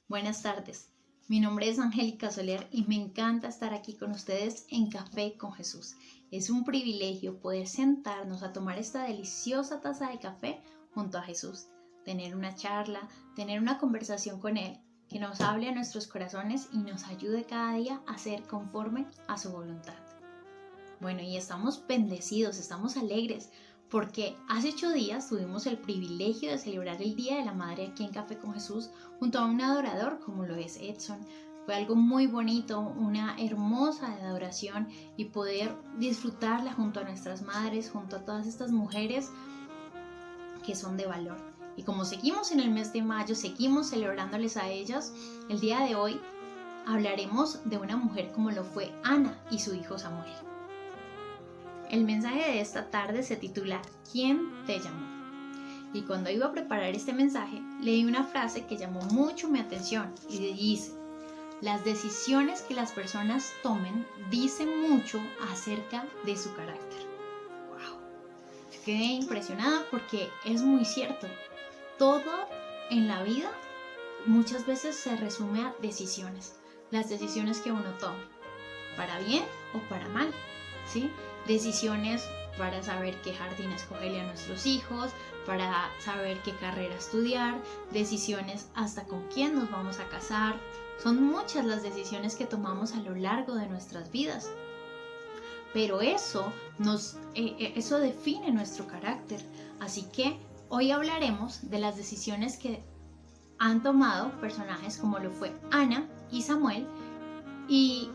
Buenas tardes, mi nombre es Angélica Soler y me encanta estar aquí con ustedes en Café con Jesús. Es un privilegio poder sentarnos a tomar esta deliciosa taza de café junto a Jesús, tener una charla, tener una conversación con Él que nos hable a nuestros corazones y nos ayude cada día a ser conforme a su voluntad. Bueno, y estamos bendecidos, estamos alegres, porque hace 8 días tuvimos el privilegio de celebrar el Día de la Madre aquí en Café con Jesús junto a un adorador como lo es Edson. Fue algo muy bonito, una hermosa adoración y poder disfrutarla junto a nuestras madres, junto a todas estas mujeres que son de valor. Y como seguimos en el mes de mayo, seguimos celebrándoles a ellas, el día de hoy hablaremos de una mujer como lo fue Ana y su hijo Samuel. El mensaje de esta tarde se titula ¿Quién te llamó? Y cuando iba a preparar este mensaje, leí una frase que llamó mucho mi atención y dice: las decisiones que las personas tomen dicen mucho acerca de su carácter. ¡Wow! Quedé impresionada porque es muy cierto. Todo en la vida muchas veces se resume a decisiones. Las decisiones que uno tome, para bien o para mal, ¿sí? Decisiones para saber qué jardín escogerle a nuestros hijos, para saber qué carrera estudiar, decisiones hasta con quién nos vamos a casar. Son muchas las decisiones que tomamos a lo largo de nuestras vidas. Pero eso define nuestro carácter. Así que hoy hablaremos de las decisiones que han tomado personajes como lo fue Ana y Samuel y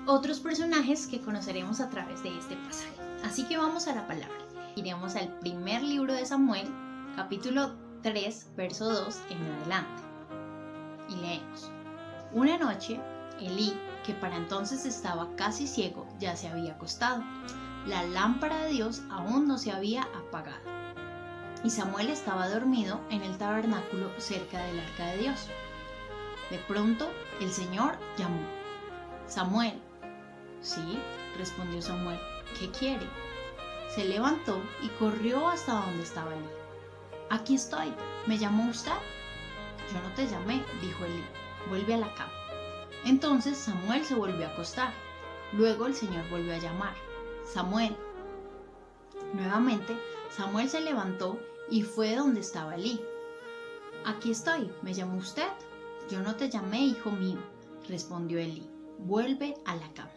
otros personajes que conoceremos a través de este pasaje. Así que vamos a la palabra. Iremos al primer libro de Samuel, capítulo 3, verso 2 en adelante. Y leemos: una noche, Elí, que para entonces estaba casi ciego, ya se había acostado. La lámpara de Dios aún no se había apagado. Y Samuel estaba dormido en el tabernáculo cerca del arca de Dios. De pronto, el Señor llamó: Samuel. Sí, respondió Samuel. ¿Qué quiere? Se levantó y corrió hasta donde estaba Elí. Aquí estoy. ¿Me llamó usted? Yo no te llamé, dijo Elí. Vuelve a la cama. Entonces Samuel se volvió a acostar. Luego el Señor volvió a llamar: Samuel. Nuevamente Samuel se levantó y fue donde estaba Elí. Aquí estoy. ¿Me llamó usted? Yo no te llamé, hijo mío, respondió Elí. Vuelve a la cama.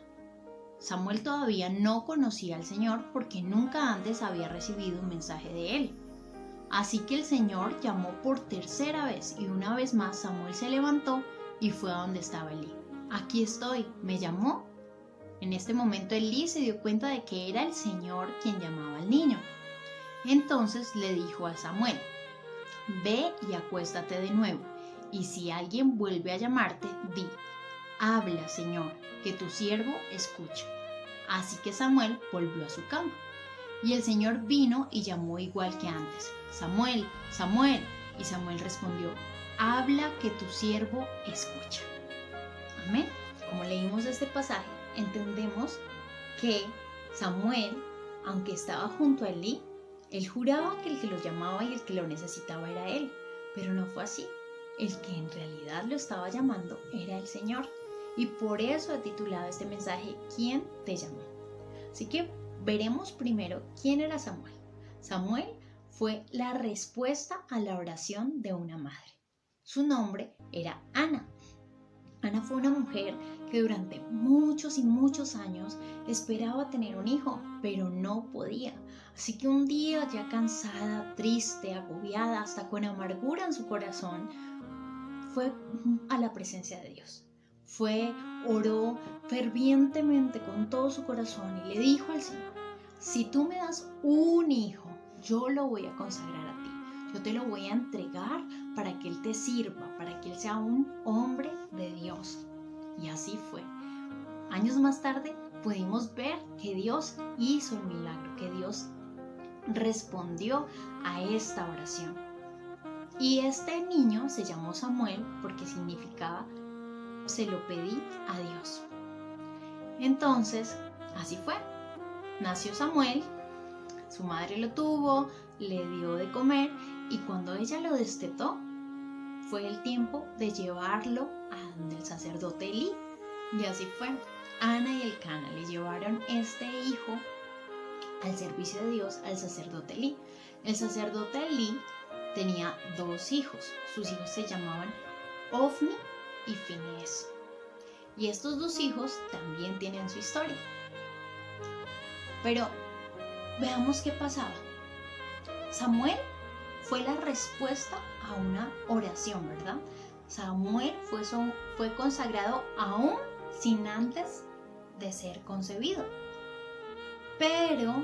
Samuel todavía no conocía al Señor porque nunca antes había recibido un mensaje de él. Así que el Señor llamó por tercera vez y una vez más Samuel se levantó y fue a donde estaba Elí. Aquí estoy, ¿me llamó? En este momento Elí se dio cuenta de que era el Señor quien llamaba al niño. Entonces le dijo a Samuel: ve y acuéstate de nuevo, y si alguien vuelve a llamarte, di: habla, Señor, que tu siervo escucha. Así que Samuel volvió a su cama. Y el Señor vino y llamó igual que antes: Samuel, Samuel. Y Samuel respondió: habla, que tu siervo escucha. Amén. Como leímos este pasaje, entendemos que Samuel, aunque estaba junto a Elí, él juraba que el que lo llamaba y el que lo necesitaba era él, pero no fue así. El que en realidad lo estaba llamando era el Señor. Y por eso he titulado este mensaje ¿Quién te llamó? Así que veremos primero quién era Samuel. Samuel fue la respuesta a la oración de una madre. Su nombre era Ana. Ana fue una mujer que durante muchos y muchos años esperaba tener un hijo, pero no podía. Así que un día, ya cansada, triste, agobiada, hasta con amargura en su corazón, fue a la presencia de Dios. Oró fervientemente con todo su corazón y le dijo al Señor: si tú me das un hijo, yo lo voy a consagrar a ti. Yo te lo voy a entregar para que Él te sirva, para que Él sea un hombre de Dios. Y así fue. Años más tarde pudimos ver que Dios hizo el milagro, que Dios respondió a esta oración. Y este niño se llamó Samuel porque significaba se lo pedí a Dios. Entonces, así fue. Nació Samuel, su madre lo tuvo, le dio de comer y cuando ella lo destetó, fue el tiempo de llevarlo a donde el sacerdote Elí. Y así fue. Ana y Elcana le llevaron este hijo al servicio de Dios al sacerdote Elí. El sacerdote Elí tenía 2 hijos. Sus hijos se llamaban Ofni y Finés. Y estos 2 hijos también tienen su historia. Pero veamos qué pasaba. Samuel fue la respuesta a una oración, ¿verdad? Samuel fue consagrado aún sin antes de ser concebido. Pero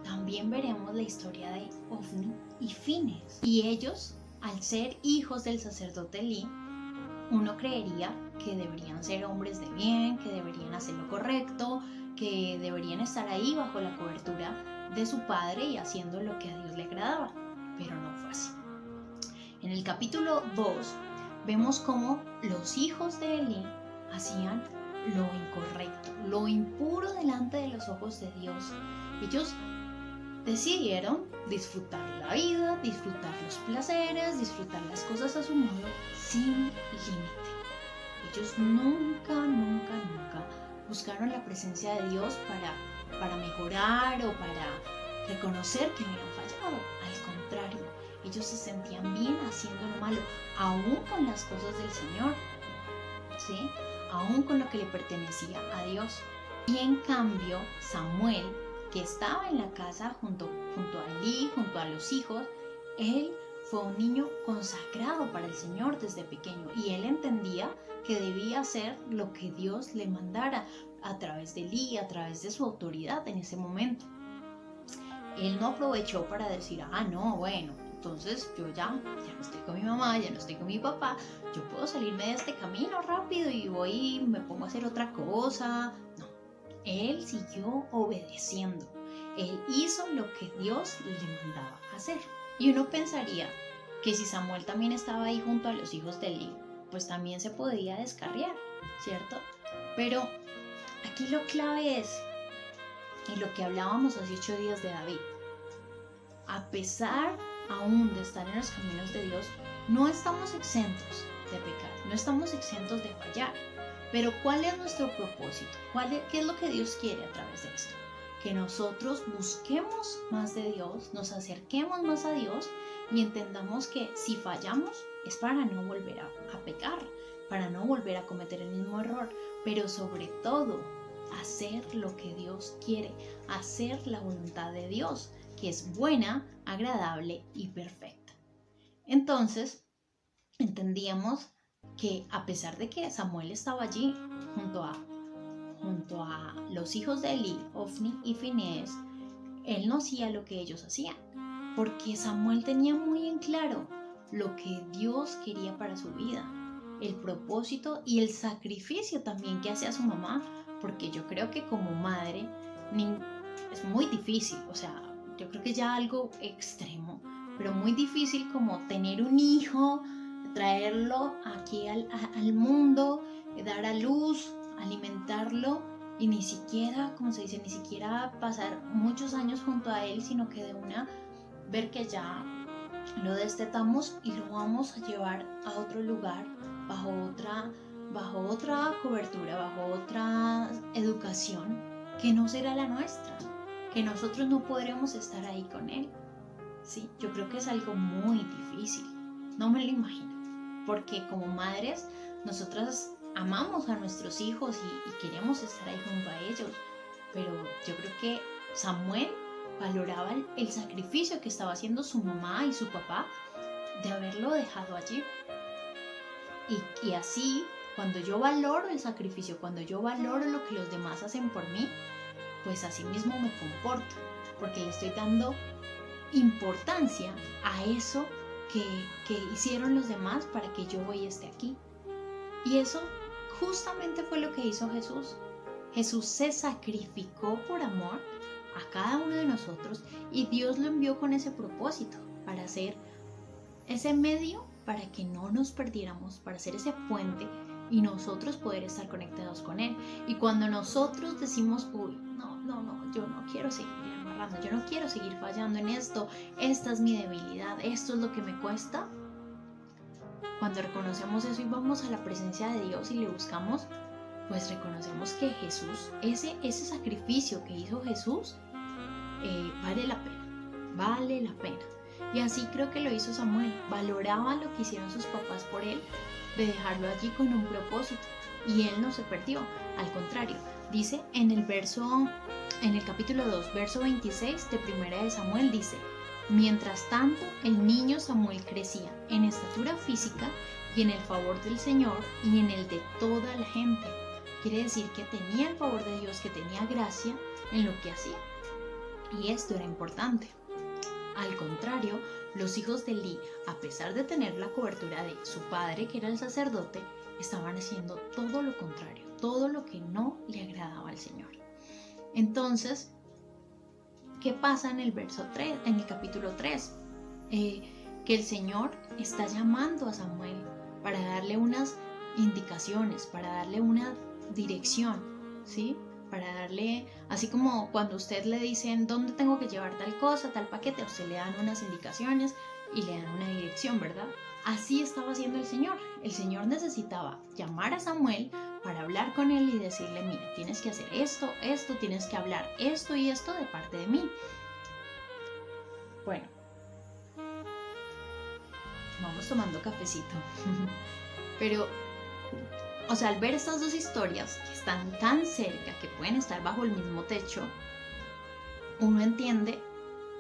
también veremos la historia de Ofni y Finés. Y ellos, al ser hijos del sacerdote Elí, uno creería que deberían ser hombres de bien, que deberían hacer lo correcto, que deberían estar ahí bajo la cobertura de su padre y haciendo lo que a Dios le agradaba. Pero no fue así. En el capítulo 2 vemos cómo los hijos de Elí hacían lo incorrecto, lo impuro delante de los ojos de Dios. Ellos decidieron disfrutar la vida, disfrutar los placeres, disfrutar las cosas a su modo, sin límite. Ellos nunca buscaron la presencia de Dios para mejorar o para reconocer que habían fallado. Al contrario, ellos se sentían bien haciendo lo malo, aún con las cosas del Señor, ¿sí? Aún con lo que le pertenecía a Dios. Y en cambio, Samuel, que estaba en la casa junto a Elí, junto a los hijos, él fue un niño consagrado para el Señor desde pequeño y él entendía que debía hacer lo que Dios le mandara a través de Elí, a través de su autoridad en ese momento. Él no aprovechó para decir, no, bueno, entonces yo ya no estoy con mi mamá, ya no estoy con mi papá, yo puedo salirme de este camino rápido y voy y me pongo a hacer otra cosa. No, él siguió obedeciendo. Él hizo lo que Dios le mandaba hacer. Y uno pensaría que si Samuel también estaba ahí junto a los hijos de Elí, pues también se podía descarriar, ¿cierto? Pero aquí lo clave es, y lo que hablábamos hace 8 días de David, a pesar aún de estar en los caminos de Dios, no estamos exentos de pecar, no estamos exentos de fallar. Pero ¿cuál es nuestro propósito? ¿Qué es lo que Dios quiere a través de esto? Que nosotros busquemos más de Dios, nos acerquemos más a Dios y entendamos que si fallamos es para no volver a pecar, para no volver a cometer el mismo error, pero sobre todo hacer lo que Dios quiere, hacer la voluntad de Dios, que es buena, agradable y perfecta. Entonces, entendíamos que a pesar de que Samuel estaba allí junto a los hijos de Elí, Ofni y Finés, él no hacía lo que ellos hacían, porque Samuel tenía muy en claro lo que Dios quería para su vida, el propósito y el sacrificio también que hacía su mamá, porque yo creo que como madre es muy difícil, o sea, yo creo que ya algo extremo, pero muy difícil como tener un hijo, traerlo aquí al mundo, dar a luz, alimentarlo y ni siquiera, como se dice, ni siquiera pasar muchos años junto a él, sino que de una ver que ya lo destetamos y lo vamos a llevar a otro lugar, bajo otra cobertura, bajo otra educación que no será la nuestra, que nosotros no podremos estar ahí con él. Sí, yo creo que es algo muy difícil, no me lo imagino, porque como madres nosotras amamos a nuestros hijos y queremos estar ahí junto a ellos, pero yo creo que Samuel valoraba el sacrificio que estaba haciendo su mamá y su papá de haberlo dejado allí. Y así, cuando yo valoro el sacrificio, cuando yo valoro lo que los demás hacen por mí, pues así mismo me comporto, porque le estoy dando importancia a eso que hicieron los demás para que yo hoy esté aquí. Y eso justamente fue lo que hizo Jesús. Jesús se sacrificó por amor a cada uno de nosotros y Dios lo envió con ese propósito, para ser ese medio para que no nos perdiéramos, para ser ese puente y nosotros poder estar conectados con Él. Y cuando nosotros decimos, no, yo no quiero seguir amarrando, yo no quiero seguir fallando en esto, esta es mi debilidad, esto es lo que me cuesta, cuando reconocemos eso y vamos a la presencia de Dios y le buscamos, pues reconocemos que Jesús, ese sacrificio que hizo Jesús, vale la pena, vale la pena. Y así creo que lo hizo Samuel, valoraba lo que hicieron sus papás por él, de dejarlo allí con un propósito, y él no se perdió, al contrario, dice en el capítulo 2, verso 26 de Primera de Samuel, dice: mientras tanto, el niño Samuel crecía en estatura física y en el favor del Señor y en el de toda la gente. Quiere decir que tenía el favor de Dios, que tenía gracia en lo que hacía. Y esto era importante. Al contrario, los hijos de Eli, a pesar de tener la cobertura de su padre, que era el sacerdote, estaban haciendo todo lo contrario, todo lo que no le agradaba al Señor. Entonces, ¿qué pasa en el verso 3, en el capítulo 3? Que el Señor está llamando a Samuel para darle unas indicaciones, para darle una dirección, ¿sí? Para darle, así como cuando a usted le dicen dónde tengo que llevar tal cosa, tal paquete, a usted le dan unas indicaciones y le dan una dirección, ¿verdad? Así estaba haciendo el Señor. El Señor necesitaba llamar a Samuel para hablar con él y decirle: mira, tienes que hacer esto, tienes que hablar esto y esto de parte de mí. Bueno, vamos tomando cafecito. Pero, o sea, al ver estas dos historias que están tan cerca, que pueden estar bajo el mismo techo, uno entiende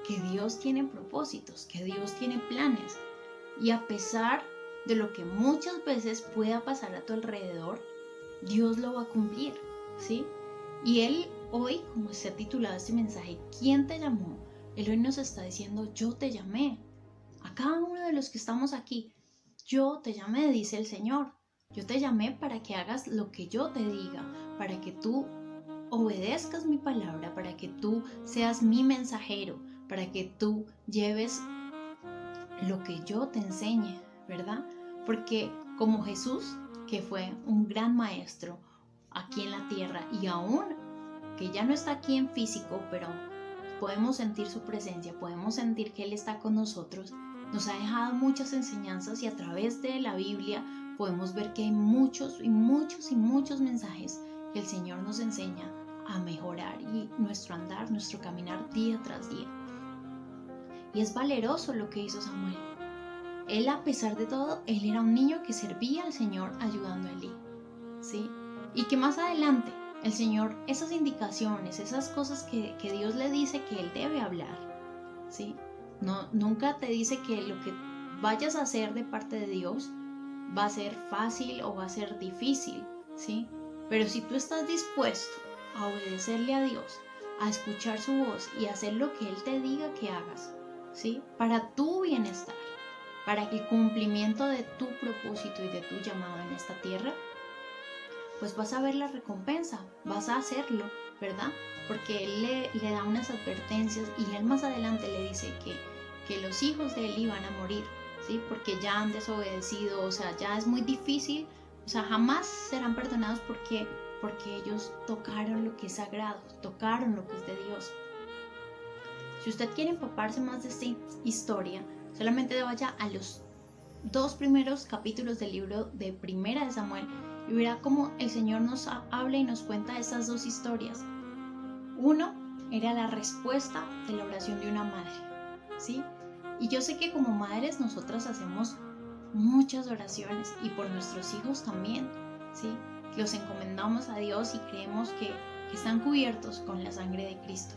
que Dios tiene propósitos, que Dios tiene planes. Y a pesar de lo que muchas veces pueda pasar a tu alrededor, Dios lo va a cumplir, ¿sí? Y Él hoy, como se ha titulado este mensaje, ¿quién te llamó? Él hoy nos está diciendo: yo te llamé. A cada uno de los que estamos aquí, yo te llamé, dice el Señor. Yo te llamé para que hagas lo que yo te diga, para que tú obedezcas mi palabra, para que tú seas mi mensajero, para que tú lleves lo que yo te enseñe, ¿verdad? Porque como Jesús, que fue un gran maestro aquí en la tierra, y aún que ya no está aquí en físico, pero podemos sentir su presencia, podemos sentir que Él está con nosotros, nos ha dejado muchas enseñanzas, y a través de la Biblia podemos ver que hay muchos mensajes que el Señor nos enseña a mejorar y nuestro andar, nuestro caminar día tras día. Y es valeroso lo que hizo Samuel. Él, a pesar de todo, él era un niño que servía al Señor ayudando a Elí, ¿sí? Y que más adelante el Señor, esas indicaciones, esas cosas que Dios le dice que él debe hablar, ¿sí? No, nunca te dice que lo que vayas a hacer de parte de Dios va a ser fácil o va a ser difícil, ¿sí? Pero si tú estás dispuesto a obedecerle a Dios, a escuchar su voz y a hacer lo que Él te diga que hagas, ¿sí? Para tu bienestar, para el cumplimiento de tu propósito y de tu llamado en esta tierra, pues vas a ver la recompensa, vas a hacerlo, ¿verdad? Porque Él le da unas advertencias, y Él más adelante le dice que los hijos de Eli van a morir, ¿sí? Porque ya han desobedecido, o sea, ya es muy difícil, o sea, jamás serán perdonados porque ellos tocaron lo que es sagrado, tocaron lo que es de Dios. Si usted quiere empaparse más de esta historia, solamente vaya a los 2 primeros capítulos del libro de Primera de Samuel y verá cómo el Señor nos habla y nos cuenta esas dos historias. Uno era la respuesta de la oración de una madre, ¿sí? Y yo sé que como madres nosotras hacemos muchas oraciones, y por nuestros hijos también, ¿sí? Los encomendamos a Dios y creemos que están cubiertos con la sangre de Cristo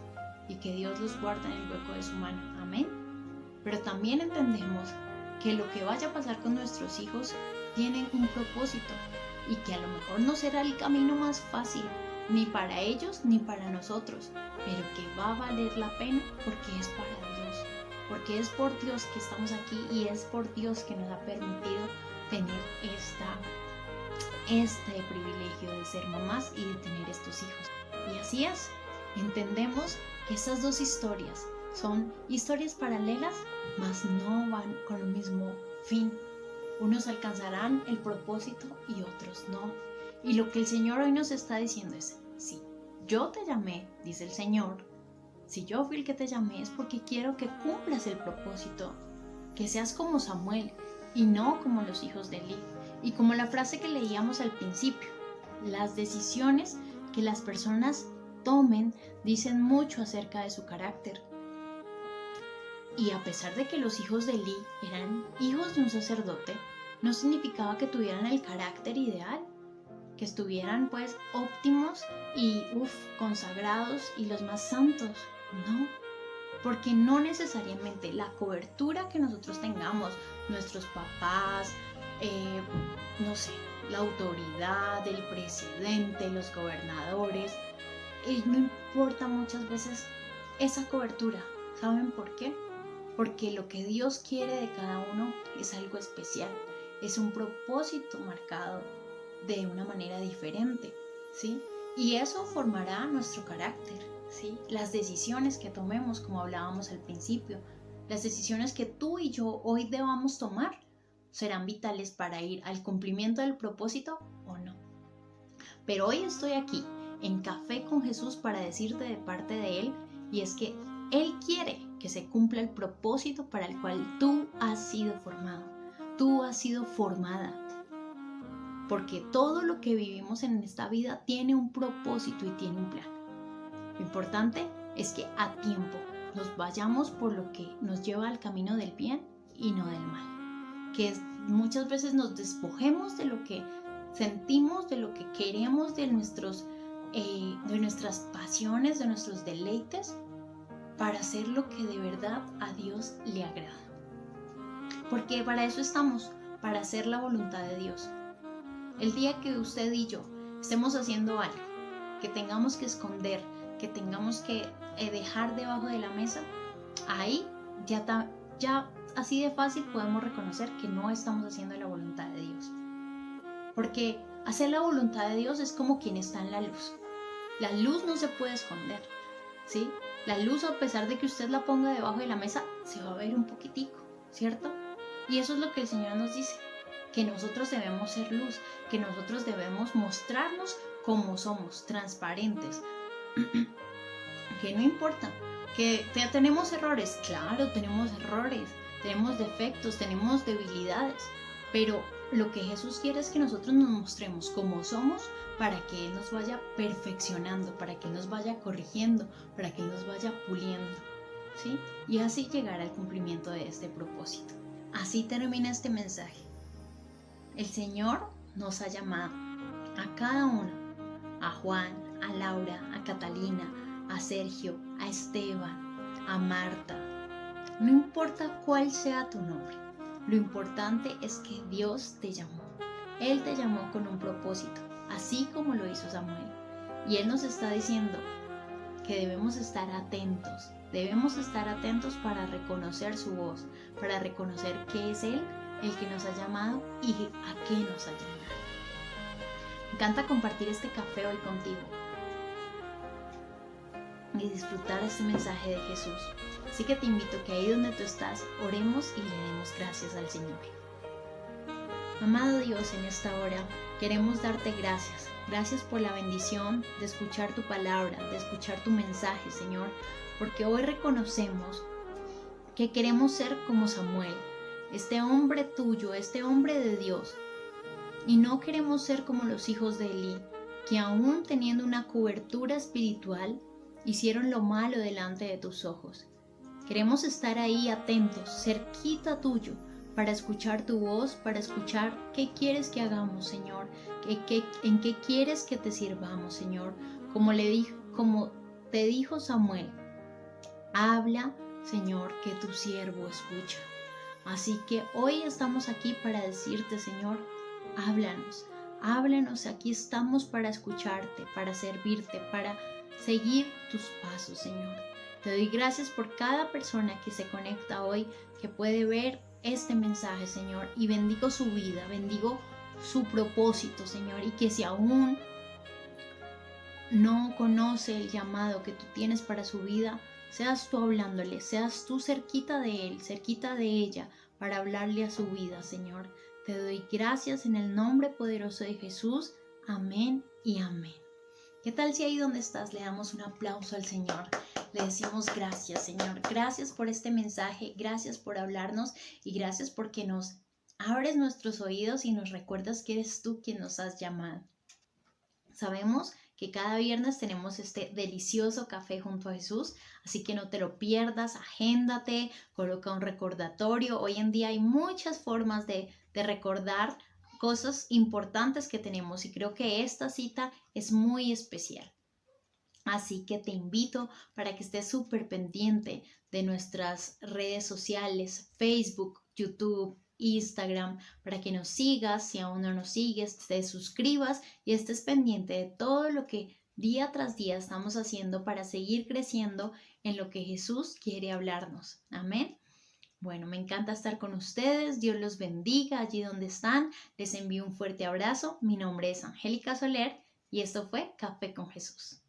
y que Dios los guarda en el hueco de su mano. Amén. Pero también entendemos que lo que vaya a pasar con nuestros hijos tiene un propósito, y que a lo mejor no será el camino más fácil, ni para ellos ni para nosotros, pero que va a valer la pena porque es para Dios, porque es por Dios que estamos aquí, y es por Dios que nos ha permitido tener este privilegio de ser mamás y de tener estos hijos. Y así es, entendemos que estas dos historias son historias paralelas, mas no van con el mismo fin. Unos alcanzarán el propósito y otros no. Y lo que el Señor hoy nos está diciendo es: si yo te llamé, dice el Señor, si yo fui el que te llamé, es porque quiero que cumplas el propósito, que seas como Samuel, y no como los hijos de Eli. Y como la frase que leíamos al principio, las decisiones que las personas tomen dicen mucho acerca de su carácter. Y a pesar de que los hijos de Eli eran hijos de un sacerdote, no significaba que tuvieran el carácter ideal, que estuvieran pues óptimos y consagrados y los más santos. No, porque no necesariamente la cobertura que nosotros tengamos, nuestros papás, no sé, la autoridad, el presidente, los gobernadores, no importa muchas veces esa cobertura. ¿Saben por qué? Porque lo que Dios quiere de cada uno es algo especial, es un propósito marcado de una manera diferente, ¿sí? Y eso formará nuestro carácter, ¿sí? Las decisiones que tomemos, como hablábamos al principio, las decisiones que tú y yo hoy debamos tomar, serán vitales para ir al cumplimiento del propósito o no. Pero hoy estoy aquí, en Café con Jesús, para decirte de parte de Él, y es que Él quiere que se cumpla el propósito para el cual tú has sido formado, tú has sido formada. Porque todo lo que vivimos en esta vida tiene un propósito y tiene un plan. Lo importante es que a tiempo nos vayamos por lo que nos lleva al camino del bien y no del mal. Que muchas veces nos despojemos de lo que sentimos, de lo que queremos, de nuestras pasiones, de nuestros deleites, para hacer lo que de verdad a Dios le agrada. Porque para eso estamos, para hacer la voluntad de Dios. El día que usted y yo estemos haciendo algo, que tengamos que esconder, que tengamos que dejar debajo de la mesa, ahí ya así de fácil podemos reconocer que no estamos haciendo la voluntad de Dios. Porque hacer la voluntad de Dios es como quien está en la luz. La luz no se puede esconder, ¿sí? La luz, a pesar de que usted la ponga debajo de la mesa, se va a ver un poquitico, ¿cierto? Y eso es lo que el Señor nos dice, que nosotros debemos ser luz, que nosotros debemos mostrarnos como somos, transparentes. Que no importa, que tenemos errores, claro, tenemos errores, tenemos defectos, tenemos debilidades, pero lo que Jesús quiere es que nosotros nos mostremos como somos para que Él nos vaya perfeccionando, para que Él nos vaya corrigiendo, para que Él nos vaya puliendo, ¿sí? Y así llegar al cumplimiento de este propósito. Así termina este mensaje. El Señor nos ha llamado a cada uno, a Juan, a Laura, a Catalina, a Sergio, a Esteban, a Marta. No importa cuál sea tu nombre, lo importante es que Dios te llamó. Él te llamó con un propósito, así como lo hizo Samuel. Y Él nos está diciendo que debemos estar atentos para reconocer su voz, para reconocer que es Él el que nos ha llamado y a qué nos ha llamado. Me encanta compartir este café hoy contigo y disfrutar este mensaje de Jesús. Así que te invito a que ahí donde tú estás, oremos y le demos gracias al Señor. Amado Dios, en esta hora queremos darte gracias. Gracias por la bendición de escuchar tu palabra, de escuchar tu mensaje, Señor, porque hoy reconocemos que queremos ser como Samuel, este hombre tuyo, este hombre de Dios, y no queremos ser como los hijos de Eli, que aún teniendo una cobertura espiritual, hicieron lo malo delante de tus ojos. Queremos estar ahí atentos, cerquita tuyo, para escuchar tu voz, para escuchar qué quieres que hagamos, Señor, en qué quieres que te sirvamos, Señor. Como te dijo Samuel, habla, Señor, que tu siervo escucha. Así que hoy estamos aquí para decirte, Señor, háblanos, aquí estamos para escucharte, para servirte, para seguir tus pasos, Señor. Te doy gracias por cada persona que se conecta hoy, que puede ver este mensaje, Señor, y bendigo su vida, bendigo su propósito, Señor, y que si aún no conoce el llamado que tú tienes para su vida, seas tú hablándole, seas tú cerquita de él, cerquita de ella, para hablarle a su vida, Señor. Te doy gracias en el nombre poderoso de Jesús. Amén y amén. ¿Qué tal si ahí donde estás le damos un aplauso al Señor? Le decimos gracias, Señor. Gracias por este mensaje, gracias por hablarnos y gracias porque nos abres nuestros oídos y nos recuerdas que eres tú quien nos has llamado. Sabemos que cada viernes tenemos este delicioso café junto a Jesús, así que no te lo pierdas, agéndate, coloca un recordatorio. Hoy en día hay muchas formas de recordar cosas importantes que tenemos y creo que esta cita es muy especial. Así que te invito para que estés súper pendiente de nuestras redes sociales, Facebook, YouTube, Instagram, para que nos sigas, si aún no nos sigues, te suscribas y estés pendiente de todo lo que día tras día estamos haciendo para seguir creciendo en lo que Jesús quiere hablarnos. Amén. Bueno, me encanta estar con ustedes. Dios los bendiga allí donde están. Les envío un fuerte abrazo. Mi nombre es Angélica Soler y esto fue Café con Jesús.